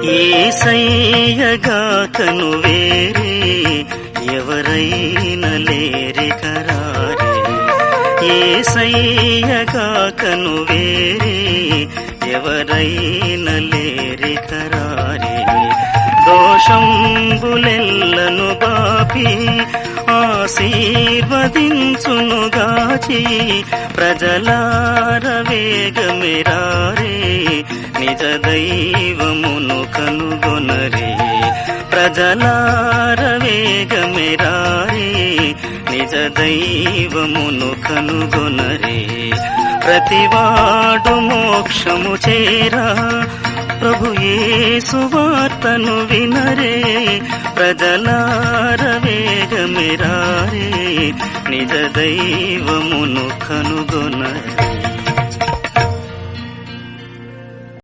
యేసయ్యగాకను వేరే ఎవరైనా లేరి కరారే. యేసయ్యగాకను వేరే ఎవరైనా లేరి కరారే. దోషంబులెల్లను బాపి ఆశీర్వదించునుగాచి ప్రజలార వేగమిరారే. నిజ దైవమును కనుగొనరే. ప్రజలార వేగమిరారే. నిజ దైవమును కనుగొనరే. ప్రతివాడు మోక్షము చేరా ప్రభు యేసు వార్తను వినరే. ప్రజలార వేగమిరారే. నిజ దైవమును కనుగొనరే.